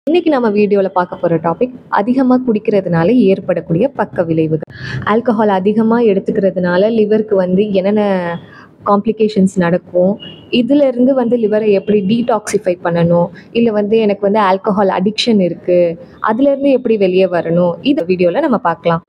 இன்னைக்கு நம்ம வீடியோல பார்க்க போற டாபிக் அதிகமா குடிக்கிறதுனால ஏற்படக்கூடிய பக்க விளைவுகள். ஆல்கஹால் அதிகமா எடுத்துக்கிறதுனால லிவருக்கு என்னென்ன காம்ப்ளிகேஷன்ஸ் நடக்கும், இதுல இருந்து லிவரை எப்படி டீடாக்சிஃபை பண்ணணும், இல்ல எனக்கு ஆல்கஹால் அடிக்ஷன் இருக்கு, அதுல இருந்து எப்படி வெளியே வரணும், இந்த வீடியோல நம்ம பார்க்கலாம்.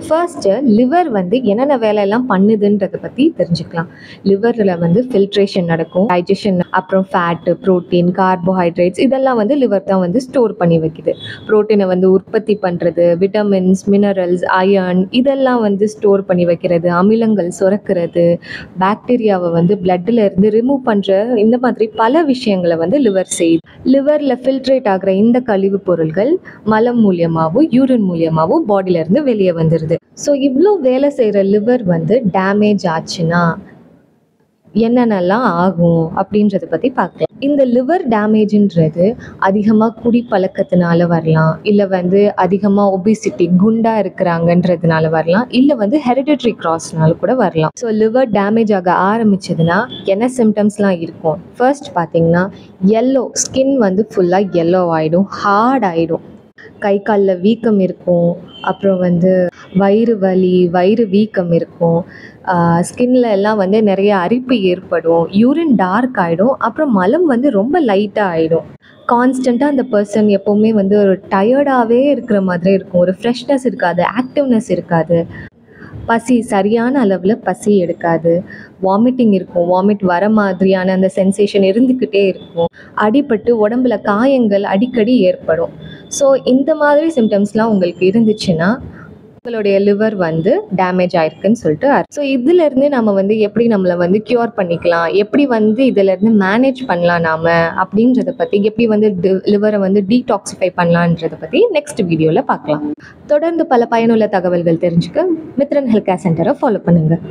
ஃபர்ஸ்ட் லிவர் என்னென்ன வேலையெல்லாம் பண்ணுதுன்றதை பத்தி தெரிஞ்சுக்கலாம். லிவர்ல ஃபில்ட்ரேஷன் நடக்கும், டைஜஷன், அப்புறம் ஃபேட், புரோட்டீன், கார்போஹைட்ரேட்ஸ் இதெல்லாம் லிவர் தான் ஸ்டோர் பண்ணி வைக்குது. புரோட்டீனை உற்பத்தி பண்றது, விட்டமின்ஸ், மினரல்ஸ், அயர்ன் இதெல்லாம் ஸ்டோர் பண்ணி வைக்கிறது, அமிலங்கள் சுரக்கிறது, பாக்டீரியாவை பிளட்ல இருந்து ரிமூவ் பண்ற, இந்த மாதிரி பல விஷயங்களை லிவர் செய்யுது. லிவர்ல ஃபில்ட்ரேட் ஆகிற இந்த கழிவு பொருள்கள் மலம் மூலியமாகவும் யூரின் மூலியமாகவும் பாடியில இருந்து வெளியே வந்துடுது. ஸோ இவ்வளோ வேலை செய்கிற லிவர் டேமேஜ் ஆச்சுன்னா என்னென்னலாம் ஆகும் அப்படின்றத பற்றி பார்க்கலாம். இந்த லிவர் டேமேஜ்ன்றது அதிகமாக குடிப்பழக்கத்தினால வரலாம், இல்லை அதிகமாக ஒபிசிட்டி குண்டாக இருக்கிறாங்கன்றதுனால வரலாம், இல்லை ஹெரிடிட்ரி கிராஸ்னால கூட வரலாம். ஸோ லிவர் டேமேஜ் ஆக ஆரம்பிச்சதுன்னா என்ன சிம்டம்ஸ்லாம் இருக்கும்? ஃபர்ஸ்ட் பார்த்தீங்கன்னா எல்லோ ஸ்கின் ஃபுல்லாக எல்லோ ஆகிடும், ஹார்ட் ஆகிடும், கை காலில் வீக்கம் இருக்கும், அப்புறம் வயிறு வலி, வயிறு வீக்கம் இருக்கும், ஸ்கின்ல எல்லாம் நிறைய அரிப்பு ஏற்படும், யூரின் டார்க் ஆகிடும், அப்புறம் மலம் ரொம்ப லைட்டாக ஆகிடும். கான்ஸ்டண்ட்டாக அந்த பர்சன் எப்போவுமே ஒரு டயர்டாகவே இருக்கிற மாதிரி இருக்கும், ஒரு ஃப்ரெஷ்னஸ் இருக்காது, ஆக்டிவ்னஸ் இருக்காது, பசி சரியான அளவில் பசி எடுக்காது, வாமிட்டிங் இருக்கும், வாமிட் வர மாதிரியான அந்த சென்சேஷன் இருந்துக்கிட்டே இருக்கும், அடிபட்டு உடம்புல காயங்கள் அடிக்கடி ஏற்படும். ஸோ இந்த மாதிரி சிம்டம்ஸ்லாம் உங்களுக்கு இருந்துச்சுன்னா உங்களுடைய லிவர் டேமேஜ் ஆயிருக்குன்னு சொல்லிட்டு. ஸோ இதுலேருந்து நம்ம எப்படி நம்மளை க்யூர் பண்ணிக்கலாம், எப்படி இதிலேருந்து மேனேஜ் பண்ணலாம் நாம் அப்படின்றத பற்றி, எப்படி லிவரை டீடாக்சிஃபை பண்ணலான்றதை பற்றி நெக்ஸ்ட் வீடியோவில் பார்க்கலாம். தொடர்ந்து பல பயனுள்ள தகவல்கள் தெரிஞ்சுக்க மித்ரன் ஹெல்த் கேர் சென்டரை ஃபாலோ பண்ணுங்கள்.